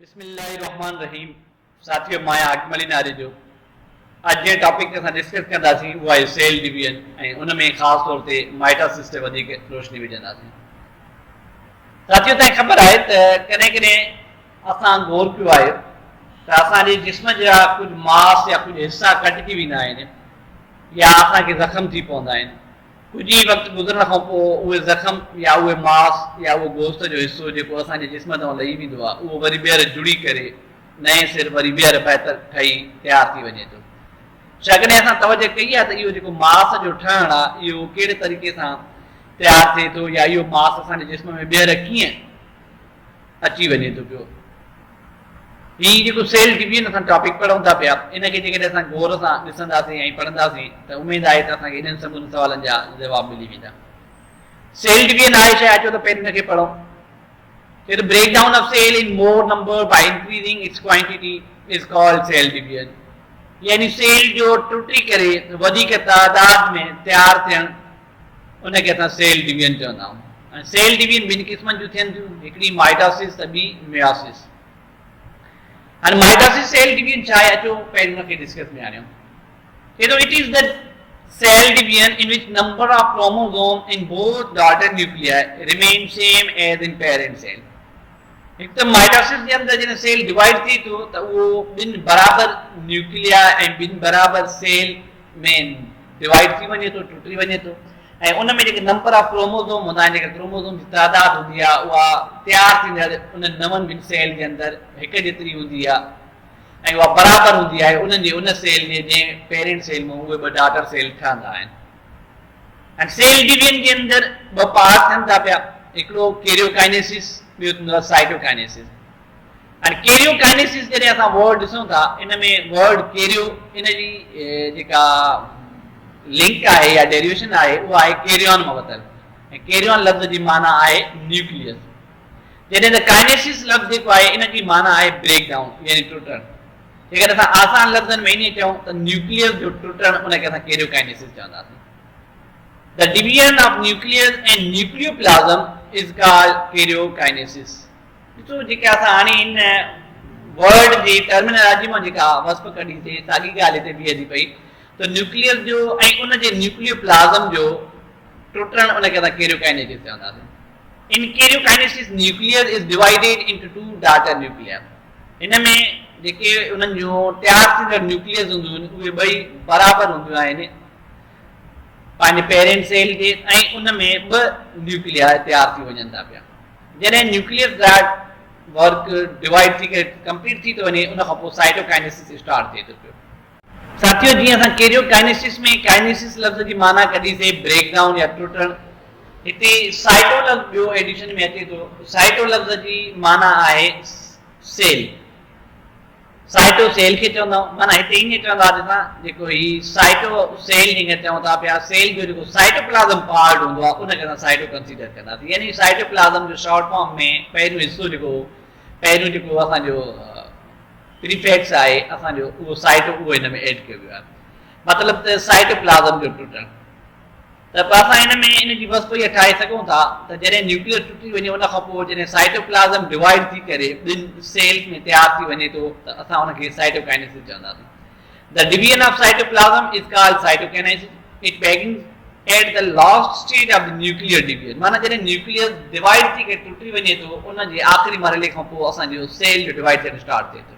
बिस्मिल्लाहिर्रहमानिर्रहीम। साथियों, मैं हाकिम अली नारी जो आज जे टॉपिक ते डिस्कस कंदासीं उहा आहे सेल डिवीजन ऐं उन में ख़ासि तौर ते माइटोसिस ते वधीक रोशनी विझंदासीं। साथियों, तव्हांखे ख़बर आहे त कॾहिं कॾहिं असां गौर कयो आहे त असांजे जिस्म जा कुझु मांस या कुझु हिसा कटिजी वेंदा आहिनि या असांखे ज़ख़्म थी पवंदा आहिनि। कुझु ई वक़्तु गुज़रण खां पोइ उहे ज़ख़्म या उहे मांस या उहो गोश्त जो हिसो जेको असांजे जिस्म तां लही वेंदो आहे उहो वरी ॿीहर जुड़ी करे नए सिर वरी ॿीहर बहितर ठही तयारु थी वञे थो। छाकॾहिं असां तवजो कई आहे त इहो जेको मांस जो ठहणु आहे इहो कहिड़े तरीक़े सां तयारु थिए थो या इहो मांस असांजे जिस्म में ॿीहर कीअं अची वञे थो पियो। हीउ जेको सेल डिवीजन असां टॉपिक पढ़ूं था पिया, इनखे जेकॾहिं असां गौर सां ॾिसंदासीं ऐं पढ़ंदासीं त उमेद आहे त असांखे इन्हनि सभिनी सवालनि जा जवाब मिली वेंदा। सेल डिवीजन आहे छा? अचो त पहिरीं हिनखे पढ़ूं। The breakdown of cell in more number by increasing its quantity is called cell division. यानी सेल जो टुटी करे वधीक तादाद में तयारु थियणु उनखे असां सेल डिवीजन चवंदा आहियूं। सेल डिवीजन ॿिनि क़िस्मनि जूं थियनि थियूं, हिकिड़ी माइटोसिस त ॿी मेयोसिस। हाणे माइटोसिस सेल डिवीजन छा आहे? अचो पहिरीं हुनखे डिस्कस में आणियूं। It is the cell division in which number of chromosomes in both daughter nuclei remain same as in parent cell. हिकु त माइटोसिस जे अंदरि जॾहिं सेल डिवाइड थिए थो त उहो ॿिनि बराबरि न्यूक्लिया ऐं ॿिनि बराबरि सेल में डिवाइड थी वञे थो, टुटी वञे थो ऐं उन में जेके नंबर ऑफ क्रोमोसोम हूंदा आहिनि, जेके क्रोमोसोम जी तादाद हूंदी आहे उहा तयारु थींदड़ उन नवनि ॿिनि सेल जे अंदरि हिकु जेतिरी हूंदी आहे ऐं उहा बराबरि हूंदी आहे उन्हनि जे उन सेल जे जंहिं पेरेंट सेल में उहे ॿ डॉटर सेल ठहंदा आहिनि। ऐं सेल डिवीजन जे अंदरि ॿ पार्ट थियनि था पिया, हिकिड़ो कैरियोकाइनेसिस, ॿियो थींदो आहे साइटोकाइनेसिस। हाणे कैरियोकाइनेसिस जॾहिं असां वर्ड ॾिसूं था, इन में वर्ड कैरियो इन जी जेका लिंक आहे या डेरिवेशन आहे उहा आहे कैरियन मां वरितल ऐं कैरियन लफ़्ज़ जी माना आहे न्यूक्लियस। जॾहिं त काइनेसिस लफ़्ज़ जेको आहे इन जी माना आहे ब्रेक डाउन यानी टुटणु। जेकॾहिं असां आसान लफ़्ज़नि में ईअं चऊं त न्यूक्लियस जो टुटणु उनखे असां कैरियोकाइनेसिस चवंदासीं। The division of nucleus and nucleoplasm is called karyokinesis. ॾिसो जेके असां हाणे इन वर्ड जी टर्मिनोलॉजी मां जेका वस्प कढी थी साॻी ॻाल्हि हिते बीहे थी पई त न्यूक्लियस जो ऐं उन जे न्यूक्लियोप्लाज़म जो टुटणु उनखे असां कैरियोकाइनेसिस चवंदासीं। In karyokinesis nucleus is divided into two daughter nuclei. हिन में जेके उन्हनि जूं तयारु थींदड़ न्यूक्लियस हूंदियूं आहिनि उहे ॿई बराबरि हूंदियूं आहिनि पंहिंजे पेरेंट सेल जे ऐं उन में ॿ न्यूक्लिया तयारु थी वञनि था पिया। जॾहिं न्यूक्लियस वर्क डिवाइड थी करे कंप्लीट थी थो वञे उन खां पोइ साइटोकाइनेसिस स्टार्ट थिए थो पियो। साथियों, जीअं असां कैरियोकाइनेसिस में काइनेसिस लफ़्ज़ जी माना कढीसीं ब्रेक डाउन या टुटणु, हिते साइटो लफ़्ज़ ॿियो एडिशन में अचे थो। साइटो लफ़्ज़ जी माना आहे सेल। साइटो सेल खे चवंदा आहियूं, माना हिते ईअं चवंदासीं असां जेको ही साइटो सेल जंहिंखे चऊं था पिया, सेल जो जेको साइटोप्लाज़म पार्ट हूंदो आहे उनखे असां साइटो कंसीडर कंदासीं। यानी साइटोप्लाज़म जो शॉर्ट फॉर्म में पहिरियों हिसो पहिरियों जेको असांजो प्रीफिक्स आहे असांजो उहो साइटो उहो हिन में एड कयो वियो आहे, मतिलबु त साइटोप्लाज़म जो टुटणु। त असां हिन में इन जी वस्प इहा ठाहे सघूं था त जॾहिं न्यूक्लियस टुटी वञे उन खां पोइ जॾहिं साइटोप्लाज़म डिवाइड थी करे ॿिनि सेल्स में तयारु थी वञे थो त असां उनखे साइटोकाइनेसिस चवंदासीं। The division of cytoplasm is called cytokinesis. It begins at the last stage of the nuclear division. माना जॾहिं न्यूक्लियस डिवाइड थी करे टुटी वञे थो उन जे आख़िरी मरहले खां पोइ असांजो सेल जो डिवाइड थियणु स्टार्ट थिए थो।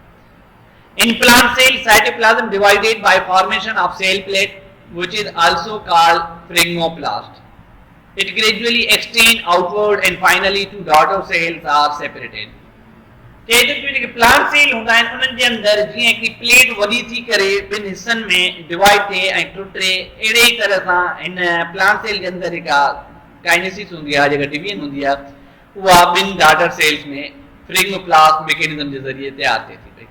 In plant cell cytoplasm divided by formation of cell plate which is also called phrygmoplast. It gradually extends outward and finally two daughter cells are separated. जेके प्लांट सेल हूंदा आहिनि उन्हनि जे अंदरि जीअं हिकिड़ी प्लेट वॾी थी करे ॿिनि हिसनि में डिवाइड थिए ऐं टुटे, अहिड़े ई तरह सां हिन प्लांट सेल जे अंदरि जेका काइनेसिस हूंदी आहे, जेका डिवीजन हूंदी आहे उहा ॿिनि डॉटर सेल्स में फ्रिग्मोप्लास्ट मैकेनिज्म जे ज़रिए तयारु थिए थी पई।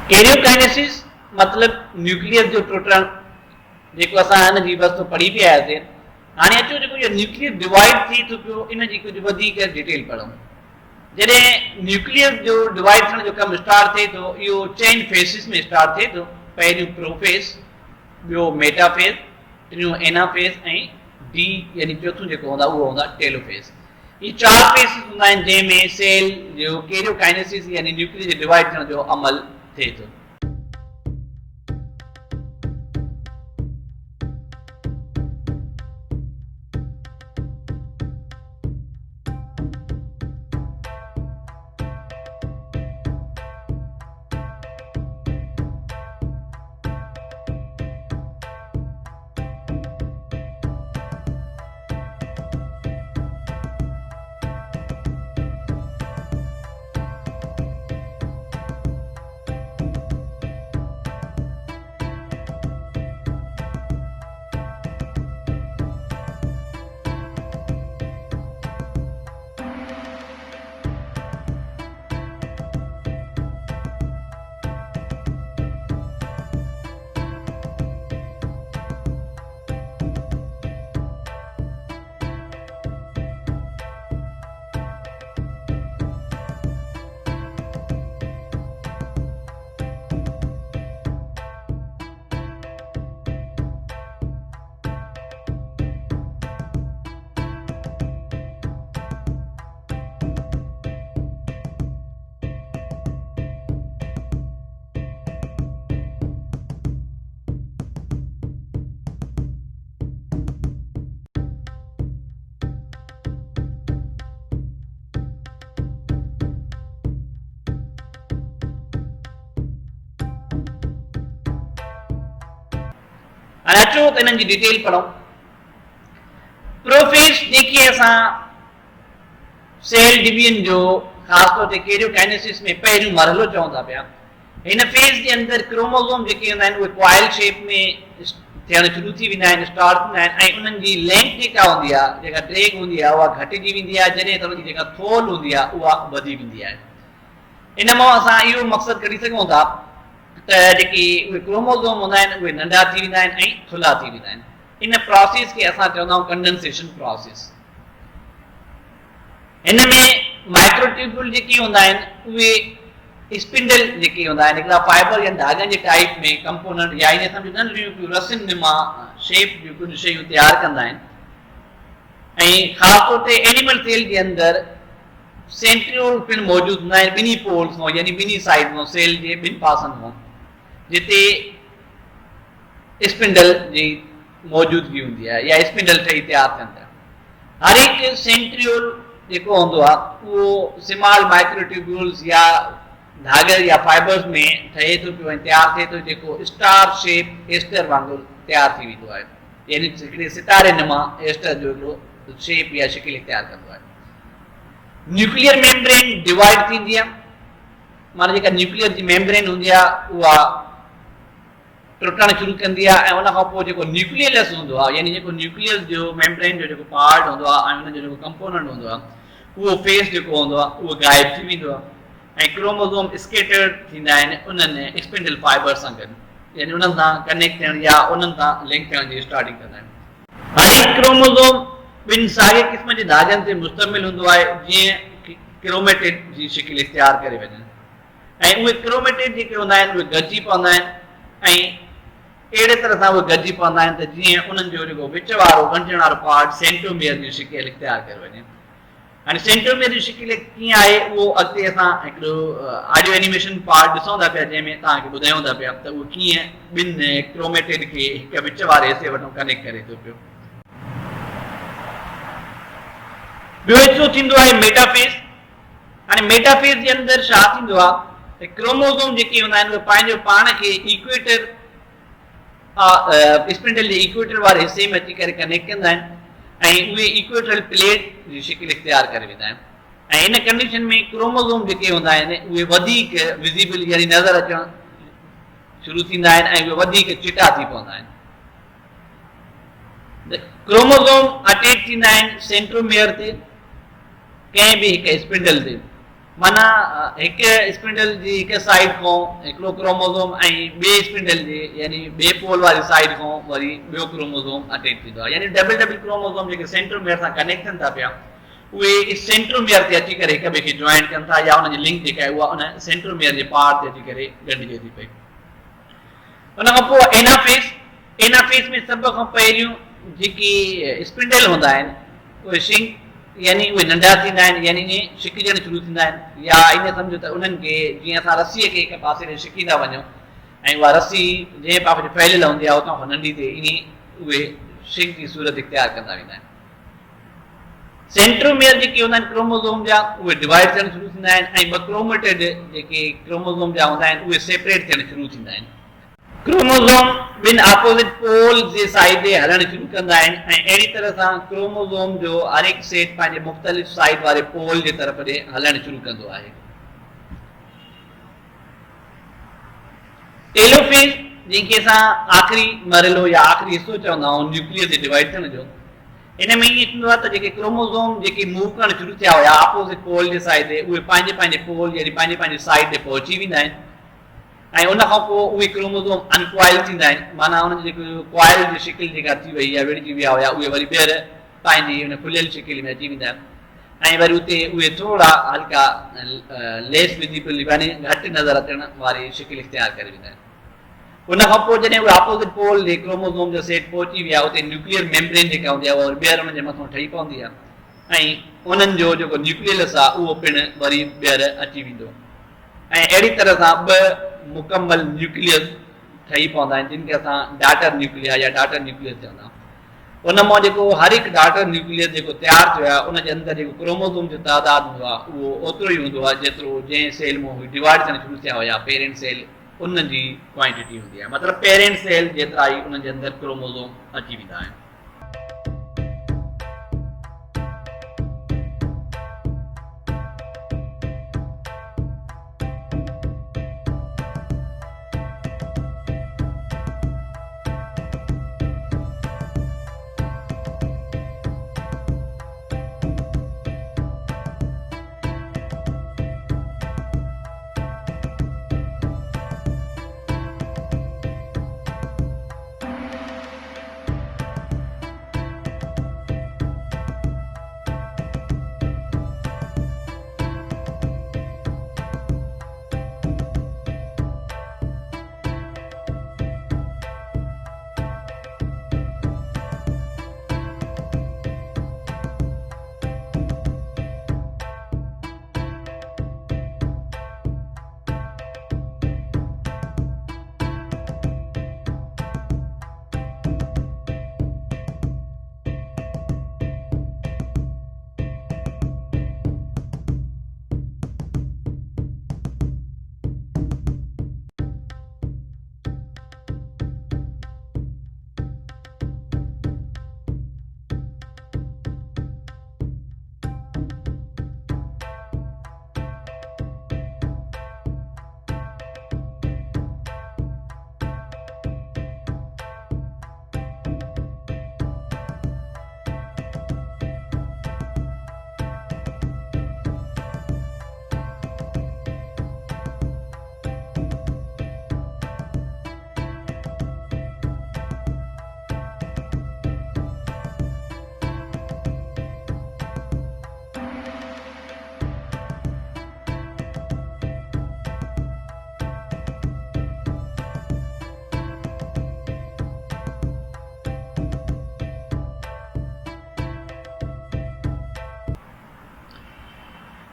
कैरियोकाइनेसिस मतिलबु न्यूक्लियस जो टुटणु, जेको असां हिन जी वस्तु पढ़ी पिया आयासीं। हाणे अचो जेको इहो न्यूक्लियस डिवाइड थी थो पियो इन जी कुझु वधीक डिटेल पढ़ूं। जॾहिं न्यूक्लियस जो डिवाइड थियण जो कमु स्टार्ट थिए थो इहो चइनि फेसिस में स्टार्ट थिए थो। पहिरियों प्रोफेस, ॿियो मेटाफेस, टियों एनाफेस ऐं टी यानी चौथों जेको हूंदा उहो हूंदा टेलोफेज। ये 4 फेज़ हूंदा आहिनि जंहिंमें सेल जो कैरियोकाइनेसिस यानी न्यूक्लियस जे डिवाइड थियण जो अमल थिए थो। हाणे अचो त हिननि जी डिटेल पढ़ूं। प्रोफेज जेकी असां सेल डिवीजन जो ख़ासि तौर ते कैरियोकाइनेसिस में पहिरियों मरहलो चऊं था पिया, हिन फेज़ जे अंदरि क्रोमोसोम जेके हूंदा आहिनि उहे क्वाइल शेप में थियण शुरू थी वेंदा आहिनि, स्टार्ट थींदा आहिनि ऐं उन्हनि जी लेंथ जेका हूंदी आहे, जेका ड्रैग हूंदी आहे उहा घटिजी वेंदी आहे, जॾहिं त उनजी जेका थोल हूंदी आहे उहा वधी वेंदी आहे। इन मां असां इहो मक़सदु कढी सघूं था त जेके उहे क्रोमोसोम हूंदा आहिनि उहे नंढा थी वेंदा आहिनि ऐं थुल्हा थी वेंदा आहिनि। इन प्रोसेस खे असां चवंदा आहियूं कंडेंसेशन प्रोसेस। हिन में माइक्रोट्यूब्यूल जेके हूंदा आहिनि उहे स्पिंडल जेके हूंदा आहिनि हिकिड़ा फाइबर या धागनि जे टाइप में कंपोनेंट या इन सम्झो नंढियूं रसियुनि मां शेप जूं कुझु शयूं तयारु कंदा आहिनि। ऐं ख़ासि तौर ते एनिमल सेल जे अंदरि सेंट्रियोल पिण मौजूदु हूंदा आहिनि ॿिन्ही पोल्स मां यानी ॿिन्ही साइड मां सेल जे ॿिनि पासनि मां, जिते स्पिंडल जी मौजूदगी हूंदी आहे या स्पिंडल ठही तयारु थियनि था। हर हिकु सेंट्रियोल जेको हूंदो आहे उहो स्मॉल माइक्रोट्यूब्यूल्स या धागे या फाइबर्स में ठहे थो पियो ऐं तयारु थिए थो, जेको स्टार शेप एस्टर वांगुरु तयारु थी वेंदो आहे, यानी हिकिड़े सितारे नुमा एस्टर जो हिकिड़ो शेप या शिकिल तयारु कंदो आहे। न्यूक्लियर मेम्ब्रेन डिवाइड थींदी आहे, माना जेका न्यूक्लियर जी मेम्ब्रेन हूंदी आहे उहा टुटणु शुरू कंदी आहे ऐं उन खां पोइ जेको न्यूक्लियस हूंदो आहे यानी जेको न्यूक्लियस जो मेम्ब्रेन जो जेको पार्ट हूंदो आहे ऐं उनजो जेको कंपोनेंट हूंदो आहे उहो फेस जेको हूंदो आहे उहो गायब थी वेंदो आहे ऐं क्रोमोसोम स्केटर्ड थींदा आहिनि उन्हनि स्पिंडल फाइबर सां गॾु, यानी उन्हनि सां कनेक्ट थियण या उन्हनि सां लिंक थियण जी स्टार्टिंग कंदा आहिनि। हर हिकु क्रोमोसोम ॿिनि साॻे क़िस्म जे धागनि ते मुश्तमिल हूंदो आहे जीअं क्रोमेटिड जी शिकिल इख्तियार करे वञनि ऐं उहे क्रोमेटिड जेके हूंदा आहिनि उहे गॾिजी पवंदा आहिनि ऐं अहिड़े तरह सां उहे गॾिजी पवंदा आहिनि त जीअं उन्हनि जो जेको विच वारो गंढण वारो पार्ट सेंट्रोमियर जी शिकिल इख्तियार करे वञे। हाणे सेंट्रोमियर जी शिकिल कीअं आहे उहो अॻिते असां हिकिड़ो ऑडियो एनिमेशन पार्ट ॾिसूं था पिया जंहिंमें तव्हांखे ॿुधायूं था पिया त उहो कीअं ॿिनि क्रोमेटिड खे हिक विच वारे हिसे वटि कनेक्ट करे थो पियो। ॿियो हिसो थींदो आहे मेटाफेज। हाणे मेटाफेज जे अंदरि छा थींदो आहे त क्रोमोसोम जेके हूंदा आहिनि उहे पंहिंजो पाण खे इक्वेटर स्पिंडल जे इक्वेटर वारे हिसे में अची करे कनेक्ट कंदा आहिनि ऐं उहे इक्वेटरल प्लेट जी शिकिल इख्तियार करे वेंदा आहिनि ऐं इन कंडीशन में क्रोमोसोम जेके हूंदा आहिनि उहे वधीक विज़िबल यानी नज़र अचणु शुरू थींदा आहिनि ऐं उहे वधीक चिटा थी पवंदा आहिनि। क्रोमोसोम अटैच थींदा आहिनि सेंट्रोमियर ते कंहिं बि हिकु स्पिंडल ते, माना हिकु स्पिंडल जी हिकु साइड खां हिकिड़ो क्रोमोसोम ऐं ॿिए स्पिंडल जे यानी ॿिए पोल वारी साइड खां वरी ॿियो क्रोमोसोम अटैच थींदो आहे, यानी डबल डबल क्रोमोसोम जेके सेंट्रोमियर सां कनेक्ट थियनि था पिया उहे सेंट्रोमियर ते अची करे हिक ॿिए खे जॉइंट कनि था या उनजी लिंक जेका आहे उहा उन सेंट्रोमियर जे पार्ट ते अची करे ॻंढिजे थी पई। उन खां पोइ एनाफेज में सभ खां पहिरियों जेकी स्पिंडल हूंदा आहिनि उहे शिंक यानी उहे नंढा थींदा आहिनि, यानी ईअं छिकिजणु शुरू थींदा आहिनि, या ईअं सम्झो त उन्हनि खे जीअं असां रसीअ खे हिकु पासे ते छिकी था वञूं ऐं उहा रसी जंहिं पासे ते फैलियल हूंदी आहे उतां खां नंढी थिए, ईअं उहे शिंक जी सूरत इख्तियार कंदा वेंदा आहिनि। सेंट्रोमियर जेके हूंदा आहिनि क्रोमोज़ोम जा उहे डिवाइड थियणु शुरू थींदा आहिनि ऐं ॿ क्रोमेटिड जेके क्रोमोज़ोम जा हूंदा आहिनि उहे सेपरेट थियणु शुरू थींदा आहिनि। क्रोमोज़ोम ॿिनि अपोज़िट पोल जे साइड ते हलणु शुरू कंदा आहिनि ऐं अहिड़ी तरह सां क्रोमोज़ोम जो हर हिकु सेट पंहिंजे मुख़्तलिफ़ साइड वारे पोल जे तरफ़ ॾे हलणु शुरू कंदो आहे। टेलोफेज जंहिंखे असां आख़िरी मरहलो या आख़िरी हिसो चवंदा आहियूं न्यूक्लियस जे डिवाइड थियण जो, इन में ईअं थींदो आहे त जेके क्रोमोज़ोम जेके मूव करणु शुरू थिया हुया अपोज़िट पोल जे साइड ते उहे पंहिंजे पंहिंजे पोल यानी पंहिंजे पंहिंजे साइड ते पहुची वेंदा आहिनि ऐं उन खां पोइ उहे क्रोमोज़ोम अनकॉइल थींदा आहिनि, माना उन्हनि जेको कॉइल जी शिकिल जेका थी वई या विढ़जी विया हुया उहे वरी ॿीहर पंहिंजी उन खुलियल शिकिल में अची वेंदा आहिनि ऐं वरी उते उहे थोरा हल्का लेस विजिबल यानी घटि नज़र अचण वारी शिकिल इख्तियार करे वेंदा आहिनि। उन खां पोइ जॾहिं उहे अपोज़िट पोल जे क्रोमोज़ोम जो सेट पहुची विया उते न्यूक्लियर मेम्ब्रेन जेका हूंदी आहे उहा ॿीहर उन जे मथां ठही पवंदी आहे ऐं उन्हनि जो जेको न्यूक्लियस आहे उहो पिणु वरी ॿीहर अची वेंदो ऐं अहिड़ी तरह सां ॿ मुकमल न्यूक्लियस ठही पवंदा आहिनि जिन खे असां डाटर न्यूक्लिया या डाटर न्यूक्लियस चवंदा आहियूं। उन मां जेको हर हिकु डाटर न्यूक्लियस जेको तयारु थियो आहे उनजे अंदरि जेको क्रोमोज़ोम जो तइदादु हूंदो आहे उहो ओतिरो ई हूंदो आहे जेतिरो जंहिं सेल मां डिवाइड थियणु शुरू थिया हुया पेरेंट सेल उन जी क्वांटिटी हूंदी आहे, मतिलबु पेरेंट सेल जेतिरा ई उन जे अंदरि क्रोमोज़ोम अची वेंदा आहिनि।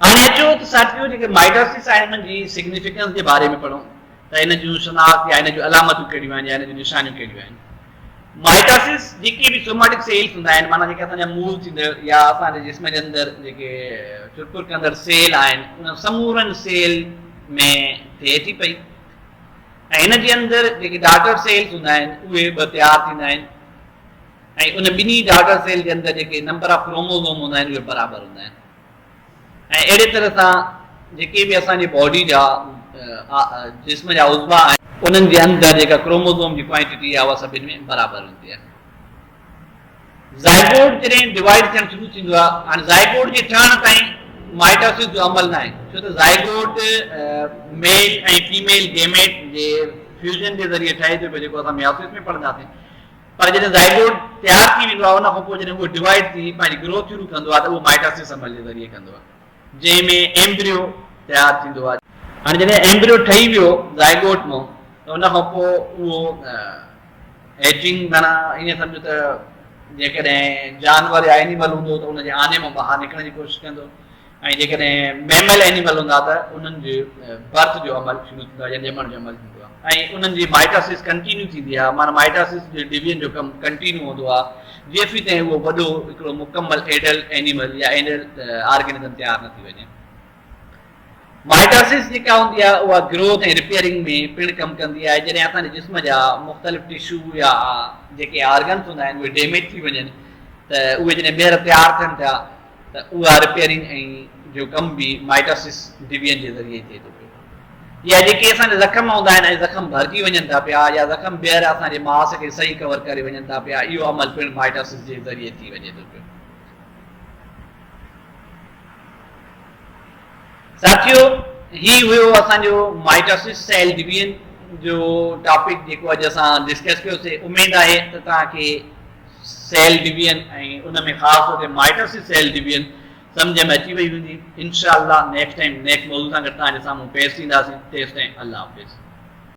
हाणे अचो त साथियो जेके माइटोसिस आहे हुननि जी सिग्निफिकेंस जे बारे में पढ़ूं त इन जूं शनाख़त या इन जूं अलामतूं कहिड़ियूं आहिनि या इन जूं निशानियूं कहिड़ियूं आहिनि। माइटोसिस जेके बि सोमेटिक सेल्स हूंदा आहिनि, माना जेके असांजा मूल थींदड़ या असांजे जिस्म जे अंदरि जेके चुरपुर कंदड़ सेल आहिनि उन समूरनि सेल में थिए थी पई ऐं हिन जे अंदरि जेके डाटर सेल्स हूंदा आहिनि उहे ॿ तयारु थींदा आहिनि ऐं उन ॿिन्ही डाटर सेल जे अंदरि जेके नंबर ऑफ क्रोमोज़ोम हूंदा आहिनि उहे बराबरि हूंदा आहिनि ऐं अहिड़े तरह सां जेके बि असांजी बॉडी जा जिस्म जा उज़वा आहिनि उन्हनि जे अंदरि जेका क्रोमोज़ोम जी क्वांटिटी आहे उहा सभिनी में बराबरि हूंदी आहे। ज़ाइगोट जॾहिं डिवाइड थियणु शुरू थींदो आहे, हाणे ज़ाइगोट जे ठहण ताईं माइटोसिस जो अमल न आहे, छो त ज़ाइगोट मेल ऐं फीमेल गेमेट जे फ्यूजन जे ज़रिए ठहे थो पियो, जेको असां मियोसिस में पढ़ंदासीं। पर जॾहिं ज़ाइगोट तयारु थी वेंदो आहे उन खां पोइ जॾहिं उहो डिवाइड थी पंहिंजी ग्रोथ शुरू कंदो आहे त उहो माइटोसिस अमल जे ज़रिए कंदो आहे, जंहिंमें एम्ब्रियो तयारु थींदो आहे। हाणे जॾहिं एम्ब्रियो ठही वियो ज़ाइगोट मां त उन खां पोइ उहो एजिंग माना ईअं सम्झो त जेकॾहिं जानवर या एनिमल हूंदो त उनजे आने मां ॿाहिरि निकिरण जी कोशिशि कंदो, ऐं जेकॾहिं मैमल एनिमल हूंदा त उन्हनि जे बर्थ जो अमल शुरू थींदो आहे या ॼमण जो अमल थींदो आहे, ऐं उन्हनि जी माइटासिस कंटिन्यू थींदी आहे, माना माइटासिस जे डिवीजन जो कमु कंटिन्यू हूंदो आहे जेसीं ताईं उहो वॾो हिकिड़ो मुकमल एडल्ट एनिमल या एडल्ट ऑर्गेनिज़म तयारु न थी वञे। माइटासिस जेका हूंदी आहे उहा ग्रोथ ऐं रिपेयरिंग में पिणु कमु कंदी आहे। जॾहिं असांजे जिस्म जा मुख़्तलिफ़ टिशू या जेके ऑर्गन्स हूंदा आहिनि उहे डैमेज थी वञनि त उहे जॾहिं ॿीहर तयारु थियनि था त उहा रिपेयरिंग ऐं जो कमु बि माइटासिस डिवीजन जे ज़रिए थिए थो पियो। या जेके असांजा ज़ख़्म हूंदा आहिनि ऐं ज़ख़्म भरिजी वञनि था पिया या ज़ख़्म ॿीहर असांजे मांस खे सही कवर करे वञनि था पिया, इहो अमल पिणु माइटासिस जे ज़रिए थी वञे थो पियो। साथियो, ही हुयो असांजो माइटासिस सेल डिवीजन जो टॉपिक जेको अॼु असां डिस्कस कयोसीं। उमेद आहे त तव्हांखे सेल डिवीजन ऐं उन में ख़ासि तौर ते माइटासिस सेल डिवीजन सम्झ में अची वई हूंदी। इंशाअल्लाह नेक्स्ट टाइम नेक्स्ट मौज़ू सां गॾु तव्हांजे साम्हूं पेश थींदासीं। तेसिताईं अल्लाह हाफ़िज़।